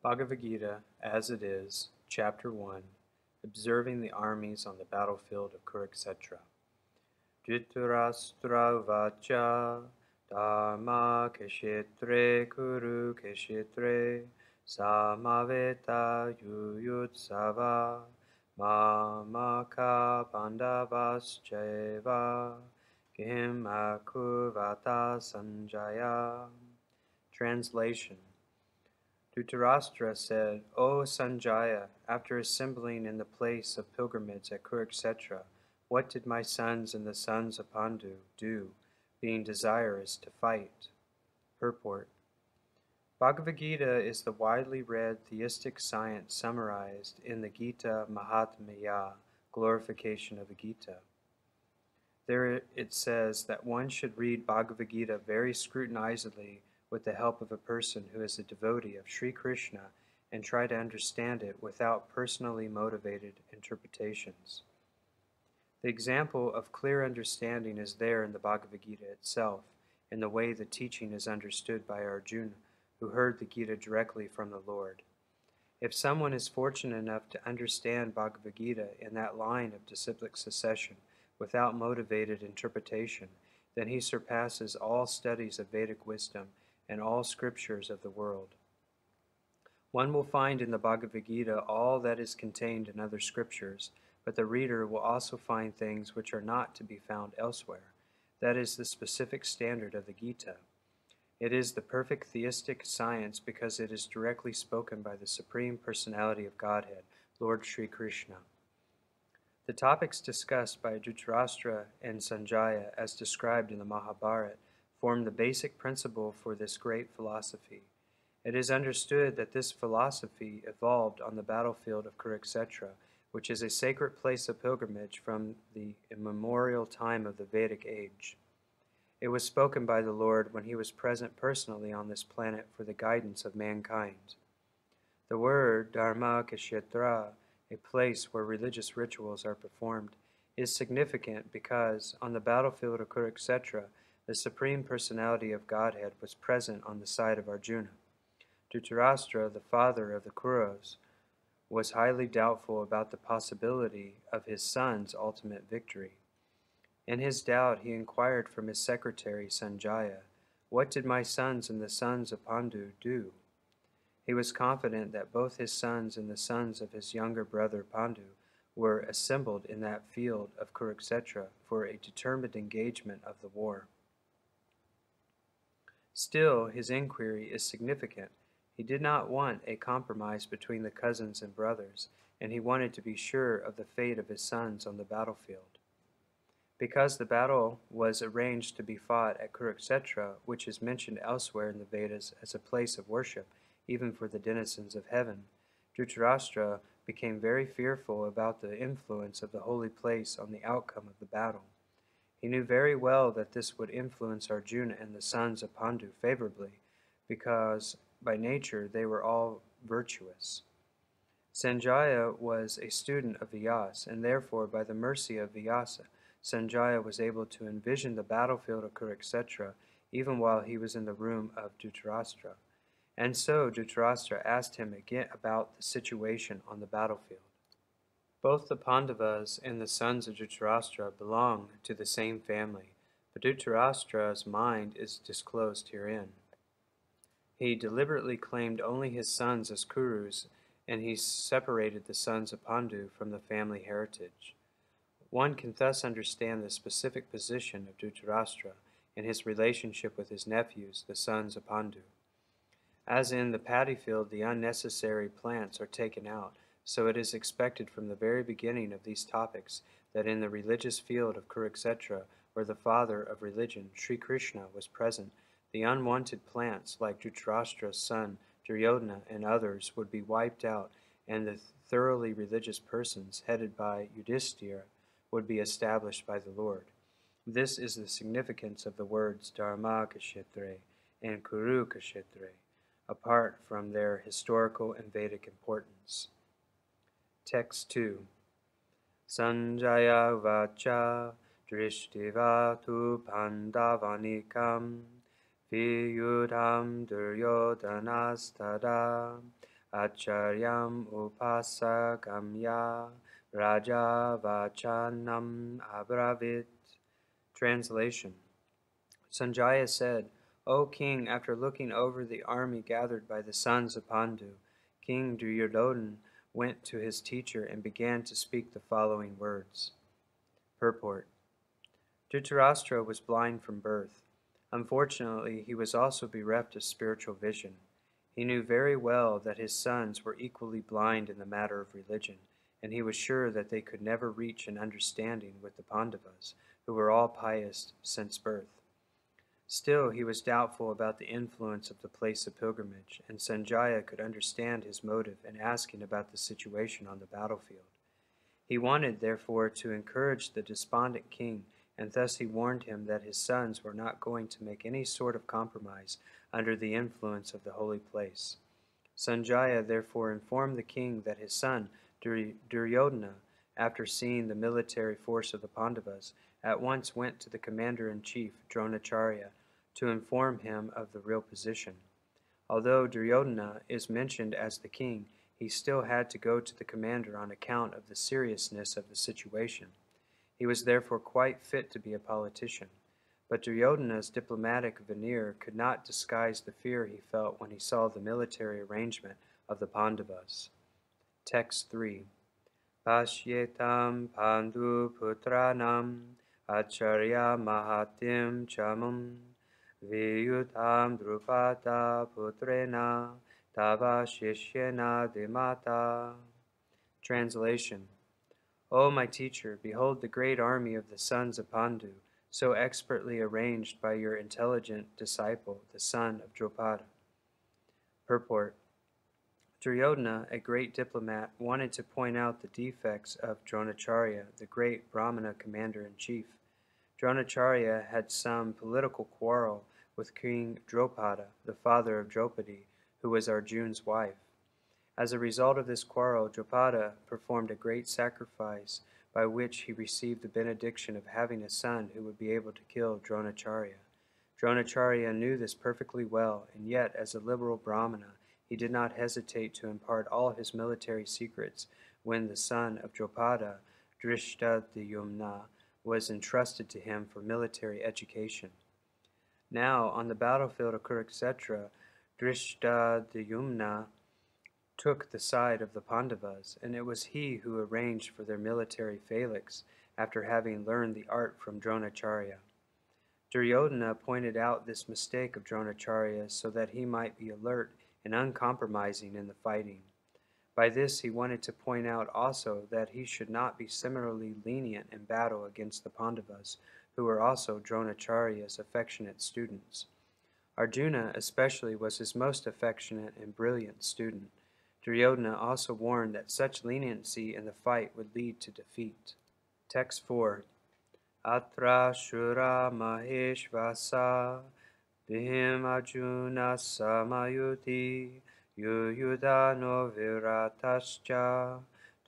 Bhagavad Gita, as it is, Chapter 1, Observing the Armies on the Battlefield of Kurukshetra. Dhritarashtra vacha dharma kshetre kuru kshetre samaveta yuyutsava mamaka pandavascheva kim akurvata sanjaya. Translation. Dhritarashtra said, O Sanjaya, after assembling in the place of pilgrimage at Kurukshetra, what did my sons and the sons of Pandu do, being desirous to fight? Purport. Bhagavad Gita is the widely read theistic science summarized in the Gita Mahatmya, glorification of the Gita. There it says that one should read Bhagavad Gita very scrutinizedly with the help of a person who is a devotee of Sri Krishna and try to understand it without personally motivated interpretations. The example of clear understanding is there in the Bhagavad Gita itself, in the way the teaching is understood by Arjuna, who heard the Gita directly from the Lord. If someone is fortunate enough to understand Bhagavad Gita in that line of disciplic succession without motivated interpretation, then he surpasses all studies of Vedic wisdom and all scriptures of the world. One will find in the Bhagavad Gita all that is contained in other scriptures, but the reader will also find things which are not to be found elsewhere. That is the specific standard of the Gita. It is the perfect theistic science because it is directly spoken by the Supreme Personality of Godhead, Lord Sri Krishna. The topics discussed by Dhritarashtra and Sanjaya, as described in the Mahabharata, form the basic principle for this great philosophy. It is understood that this philosophy evolved on the battlefield of Kurukshetra, which is a sacred place of pilgrimage from the immemorial time of the Vedic age. It was spoken by the Lord when he was present personally on this planet for the guidance of mankind. The word Dharma Kshetra, a place where religious rituals are performed, is significant because on the battlefield of Kurukshetra, the Supreme Personality of Godhead was present on the side of Arjuna. Dhritarashtra, the father of the Kauravas, was highly doubtful about the possibility of his son's ultimate victory. In his doubt, he inquired from his secretary Sanjaya, "What did my sons and the sons of Pandu do?" He was confident that both his sons and the sons of his younger brother Pandu were assembled in that field of Kurukshetra for a determined engagement of the war. Still, his inquiry is significant. He did not want a compromise between the cousins and brothers, and he wanted to be sure of the fate of his sons on the battlefield. Because the battle was arranged to be fought at Kurukshetra, which is mentioned elsewhere in the Vedas as a place of worship, even for the denizens of heaven, Dhritarashtra became very fearful about the influence of the holy place on the outcome of the battle. He knew very well that this would influence Arjuna and the sons of Pandu favorably, because by nature they were all virtuous. Sanjaya was a student of Vyasa, and therefore by the mercy of Vyasa, Sanjaya was able to envision the battlefield of Kurukshetra even while he was in the room of Dhritarashtra. And so Dhritarashtra asked him again about the situation on the battlefield. Both the Pandavas and the sons of Dhritarashtra belong to the same family, but Dhritarashtra's mind is disclosed herein. He deliberately claimed only his sons as Kurus, and he separated the sons of Pandu from the family heritage. One can thus understand the specific position of Dhritarashtra and his relationship with his nephews, the sons of Pandu. As in the paddy field the unnecessary plants are taken out, so it is expected from the very beginning of these topics that in the religious field of Kurukshetra, where the father of religion, Sri Krishna, was present, the unwanted plants like Dhritarashtra's son, Duryodhana, and others would be wiped out, and the thoroughly religious persons, headed by Yudhishthira, would be established by the Lord. This is the significance of the words Dharma Kshetre and Kuru Kshetre, apart from their historical and Vedic importance. Text 2. Sanjaya vacha drishtiva tu pandavanikam viyudham duryodhanastada acharyam upasagamya raja vachanam abravit. Translation. Sanjaya said, O king, after looking over the army gathered by the sons of Pandu, King Duryodhana went to his teacher and began to speak the following words. Purport. Dhritarashtra was blind from birth. Unfortunately, he was also bereft of spiritual vision. He knew very well that his sons were equally blind in the matter of religion, and he was sure that they could never reach an understanding with the Pandavas, who were all pious since birth. Still, he was doubtful about the influence of the place of pilgrimage, and Sanjaya could understand his motive in asking about the situation on the battlefield. He wanted, therefore, to encourage the despondent king, and thus he warned him that his sons were not going to make any sort of compromise under the influence of the holy place. Sanjaya therefore informed the king that his son, Duryodhana, after seeing the military force of the Pandavas, at once went to the commander-in-chief, Dronacharya, to inform him of the real position. Although Duryodhana is mentioned as the king, he still had to go to the commander on account of the seriousness of the situation. He was therefore quite fit to be a politician. But Duryodhana's diplomatic veneer could not disguise the fear he felt when he saw the military arrangement of the Pandavas. Text 3. Pashyetam Pandu Putranam Acharya Mahatim Chamam Viyutam Drupada Putrena Tava Shishyena Dimata. Translation. O my teacher, behold the great army of the sons of Pandu, so expertly arranged by your intelligent disciple, the son of Drupada. Purport. Duryodhana, a great diplomat, wanted to point out the defects of Dronacharya, the great Brahmana commander-in-chief. Dronacharya had some political quarrel with King Drupada, the father of Draupadi, who was Arjuna's wife. As a result of this quarrel, Drupada performed a great sacrifice by which he received the benediction of having a son who would be able to kill Dronacharya. Dronacharya knew this perfectly well, and yet, as a liberal Brahmana, he did not hesitate to impart all his military secrets when the son of Drupada, Drishtadyumna, was entrusted to him for military education. Now, on the battlefield of Kurukshetra, Drishtadyumna took the side of the Pandavas, and it was he who arranged for their military phalanx after having learned the art from Dronacharya. Duryodhana pointed out this mistake of Dronacharya so that he might be alert and uncompromising in the fighting. By this he wanted to point out also that he should not be similarly lenient in battle against the Pandavas, who were also Dronacharya's affectionate students. Arjuna especially was his most affectionate and brilliant student. Duryodhana also warned that such leniency in the fight would lead to defeat. Text 4. Atra Shura Maheshvasa Bhim Arjuna Samayuti Yuyudano Viratascha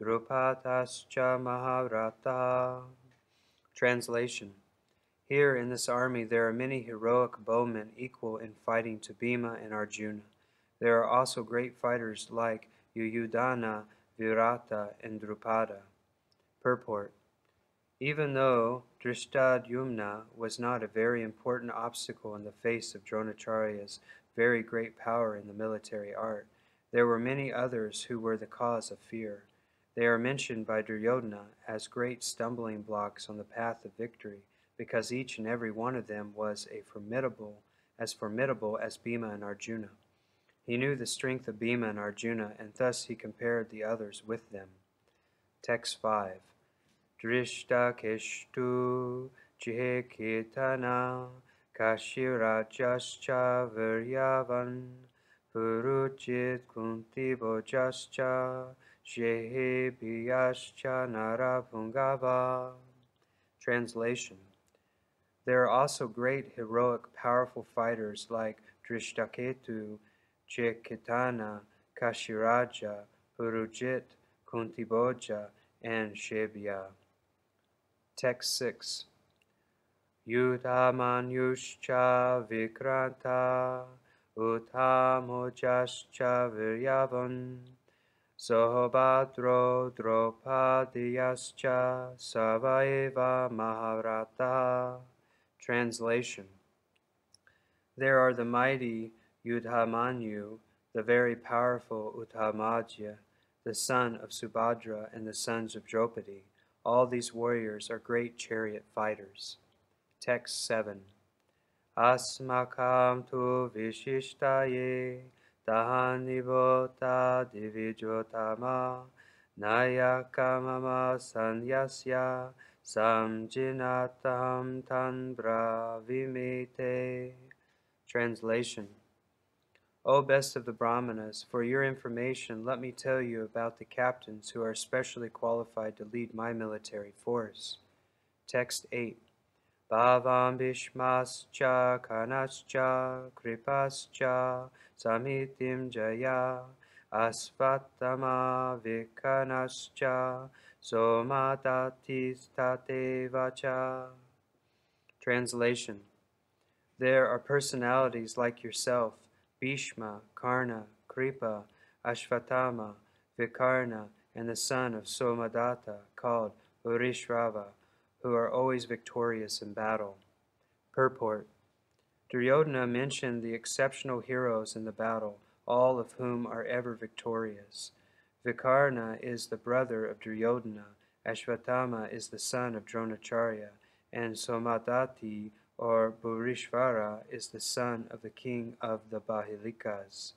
Drupatascha Maharata. Translation. Here in this army there are many heroic bowmen equal in fighting to Bhima and Arjuna. There are also great fighters like Yuyudana, Virata, and Drupada. Purport. Even though Drishtadyumna was not a very important obstacle in the face of Dronacharya's very great power in the military art, there were many others who were the cause of fear. They are mentioned by Duryodhana as great stumbling blocks on the path of victory, because each and every one of them was formidable as Bhima and Arjuna. He knew the strength of Bhima and Arjuna, and thus he compared the others with them. Text 5. Drishta keshtu jihe kirtana kashirajascha viryavan puruchit kunti bojascha jehe biyascha narapungava. Translation. There are also great, heroic, powerful fighters like Drishtaketu, Chekitana, Kashiraja, Purujit, Kuntiboja, and Shebya. Text 6. Yudhamanyuscha Vikranta Uttamojascha viryavan Sohobadro Dropadiyascha Savaeva Maharata. Translation. There are the mighty Yudhamanyu, the very powerful Uttamaja, the son of Subhadra and the sons of Draupadi. All these warriors are great chariot fighters. Text 7. Asmakam tu vishishtaye tahanibota divijotama nayakamama sanyasya samjinatam tanbra vimete. Translation. O best of the Brahmanas, for your information, let me tell you about the captains who are especially qualified to lead my military force. Text 8. Bhavam Bhishmascha Kanascha Kripascha Samitim Jaya Asvatama Vikanascha Somadatistate Vacha. Translation. There are personalities like yourself, Bhishma, Karna, Kripa, Ashvatthama, Vikarna, and the son of Somadatta, called Urishrava, who are always victorious in battle. Purport. Duryodhana mentioned the exceptional heroes in the battle, all of whom are ever victorious. Vikarna is the brother of Duryodhana, Ashvatthama is the son of Dronacharya, and Somadati or Burishvara is the son of the king of the Bahilikas.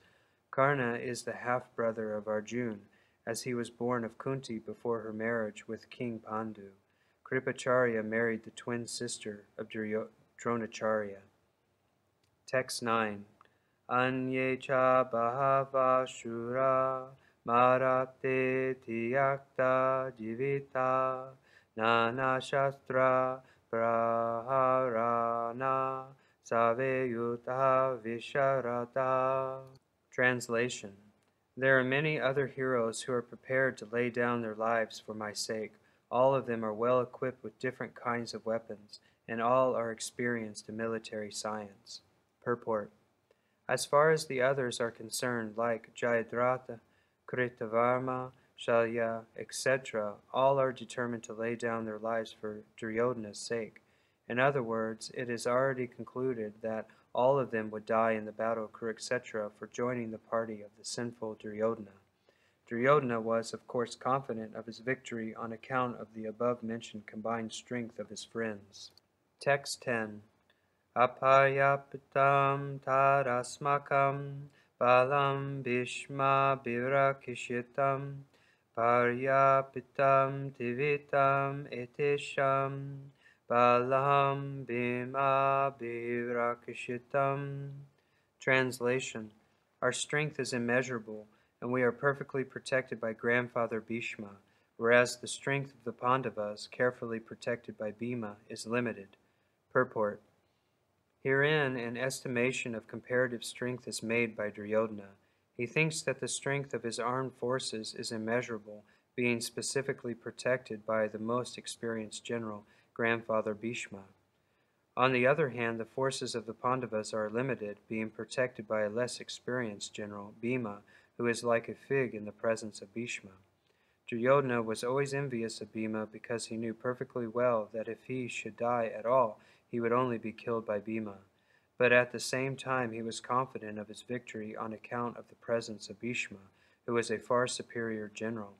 Karna is the half-brother of Arjun, as he was born of Kunti before her marriage with King Pandu. Kripacharya married the twin sister of Dronacharya. Text 9. Anyecha bahava shura marate tiyakta jivita nana shastra praharana saveyuta visharata. Translation. There are many other heroes who are prepared to lay down their lives for my sake. All of them are well equipped with different kinds of weapons, and all are experienced in military science. Purport. As far as the others are concerned, like Jayadratha, Kritavarma, Shalya, etc., all are determined to lay down their lives for Duryodhana's sake. In other words, it is already concluded that all of them would die in the battle of Kurukshetra for joining the party of the sinful Duryodhana. Duryodhana was, of course, confident of his victory on account of the above-mentioned combined strength of his friends. Text 10. Aparyapitam tarasmakam balam bhishma birakishitam paryapitam tivitam etesham balam bhima birakishitam. Translation. Our strength is immeasurable, and we are perfectly protected by grandfather Bhishma, whereas the strength of the Pandavas, carefully protected by Bhima, is limited. Purport. Herein an estimation of comparative strength is made by Duryodhana. He thinks that the strength of his armed forces is immeasurable, being specifically protected by the most experienced general, grandfather Bhishma. On the other hand, the forces of the Pandavas are limited, being protected by a less experienced general, Bhima, who is like a fig in the presence of Bhishma. Duryodhana was always envious of Bhima because he knew perfectly well that if he should die at all, he would only be killed by Bhima. But at the same time he was confident of his victory on account of the presence of Bhishma, who was a far superior general.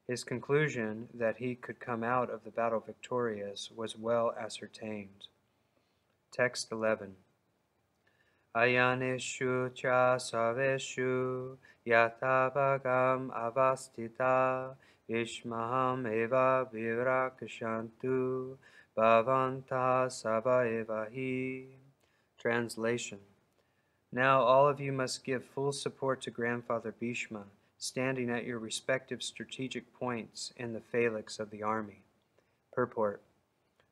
His conclusion that he could come out of the battle victorious was well ascertained. Text 11. Ayaneshu cha saveshu yatabagam avastita ishmaham eva virakashantu bhavanta savaevahi. Translation. Now all of you must give full support to grandfather Bhishma, standing at your respective strategic points in the phalanx of the army. Purport.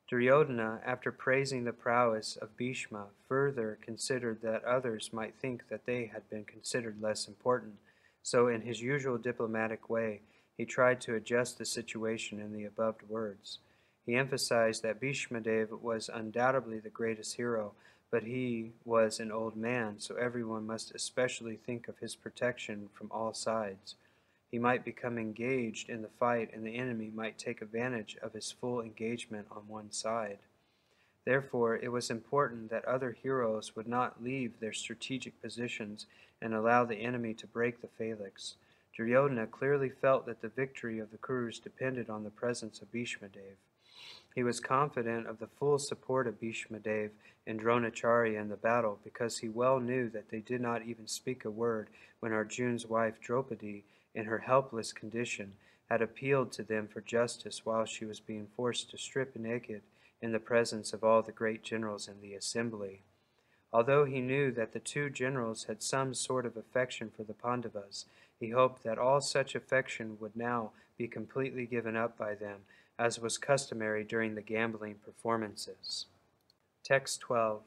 Duryodhana, after praising the prowess of Bhishma, further considered that others might think that they had been considered less important, so in his usual diplomatic way, he tried to adjust the situation in the above words. He emphasized that Bhishma Dev was undoubtedly the greatest hero, but he was an old man, so everyone must especially think of his protection from all sides. He might become engaged in the fight, and the enemy might take advantage of his full engagement on one side. Therefore, it was important that other heroes would not leave their strategic positions and allow the enemy to break the phalanx. Duryodhana clearly felt that the victory of the Kurus depended on the presence of Bhishma Dev. He was confident of the full support of Bhishma Dev and Dronacharya in the battle, because he well knew that they did not even speak a word when Arjun's wife Draupadi, in her helpless condition, had appealed to them for justice while she was being forced to strip naked in the presence of all the great generals in the assembly. Although he knew that the two generals had some sort of affection for the Pandavas, he hoped that all such affection would now be completely given up by them, as was customary during the gambling performances. Text 12.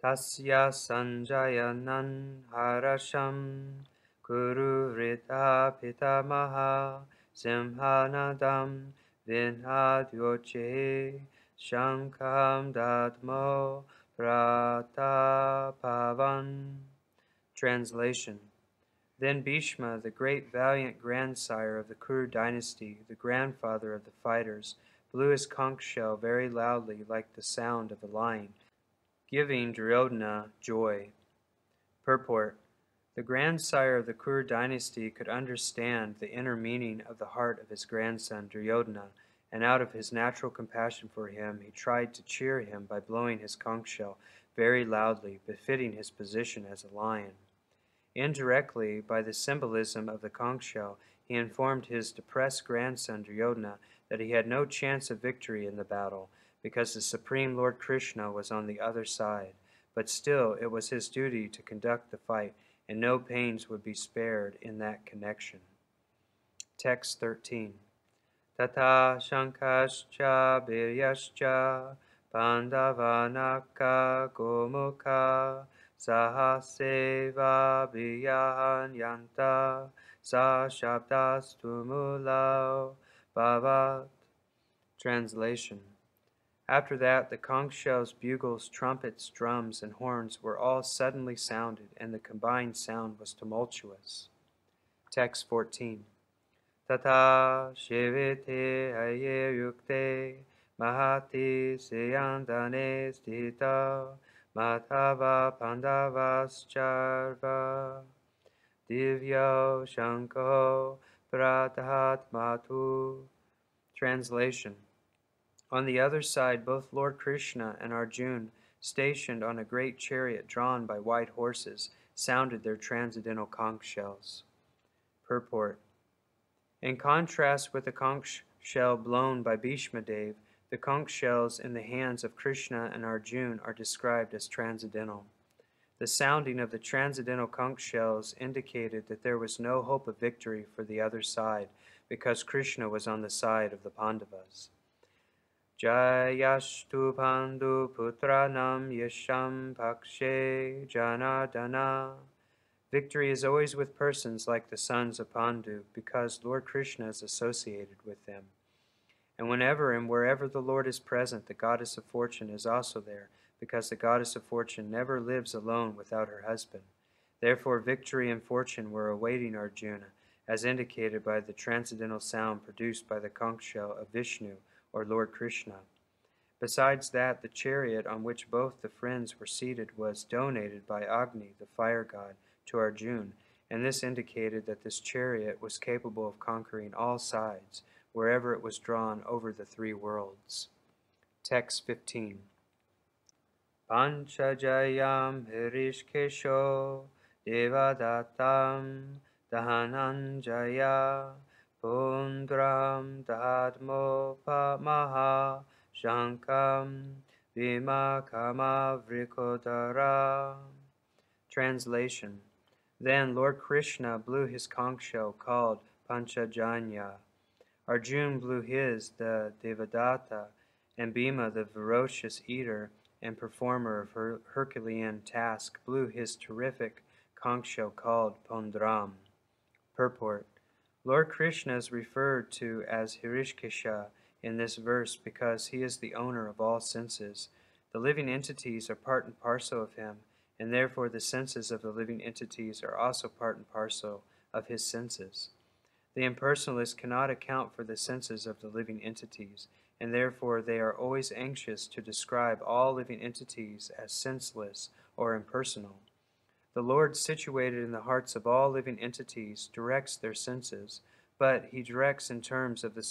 Tasya Sanjayanan Harasham Kuru Rita Pitamaha Simhanadam Vinhadyoche Shankam Dadmo Pratapavan. Translation. Then Bhishma, the great valiant grandsire of the Kuru dynasty, the grandfather of the fighters, blew his conch shell very loudly like the sound of a lion, giving Duryodhana joy. Purport. The grandsire of the Kuru dynasty could understand the inner meaning of the heart of his grandson Duryodhana, and out of his natural compassion for him, he tried to cheer him by blowing his conch shell very loudly, befitting his position as a lion. Indirectly, by the symbolism of the conch shell, he informed his depressed grandson Duryodhana that he had no chance of victory in the battle, because the Supreme Lord Krishna was on the other side. But still, it was his duty to conduct the fight, and no pains would be spared in that connection. Text 13. Tata shankascha biryascha pandavanaka gomukha Sahaseva Biyahanyanta Sa Shabdastumulao Bhavat. Translation. After that, the conch shells, bugles, trumpets, drums, and horns were all suddenly sounded, and the combined sound was tumultuous. Text 14. Tata Shivite Aye Yukte Mahati Seyandane Stita Madhava Pandavascharva Divyo Shanko Pratahat Matu. Translation. On the other side, both Lord Krishna and Arjun, stationed on a great chariot drawn by white horses, sounded their transcendental conch shells. Purport. In contrast with the conch shell blown by Bhishma Dev, the conch shells in the hands of Krishna and Arjun are described as transcendental. The sounding of the transcendental conch shells indicated that there was no hope of victory for the other side, because Krishna was on the side of the Pandavas. Jayastu Pandu Putranam Yesham Pakshe Janardana. Victory is always with persons like the sons of Pandu, because Lord Krishna is associated with them. And whenever and wherever the Lord is present, the goddess of fortune is also there, because the goddess of fortune never lives alone without her husband. Therefore, victory and fortune were awaiting Arjuna, as indicated by the transcendental sound produced by the conch shell of Vishnu, or Lord Krishna. Besides that, the chariot on which both the friends were seated was donated by Agni, the fire god, to Arjuna, and this indicated that this chariot was capable of conquering all sides, wherever it was drawn over the three worlds. Text 15. Panchajayam Hirishkesho Devadatam Dahananjaya Pundram Dadmo Pamaha Shankam Vimakama Vrikodara. Translation. Then Lord Krishna blew his conch shell called Panchajanya. Arjuna blew his, the Devadatta, and Bhima, the ferocious eater and performer of Herculean task, blew his terrific conch shell called Pundram. Purport. Lord Krishna is referred to as Hirishkesha in this verse because he is the owner of all senses. The living entities are part and parcel of him, and therefore the senses of the living entities are also part and parcel of his senses. The impersonalists cannot account for the senses of the living entities, and therefore they are always anxious to describe all living entities as senseless or impersonal. The Lord, situated in the hearts of all living entities, directs their senses, but he directs in terms of the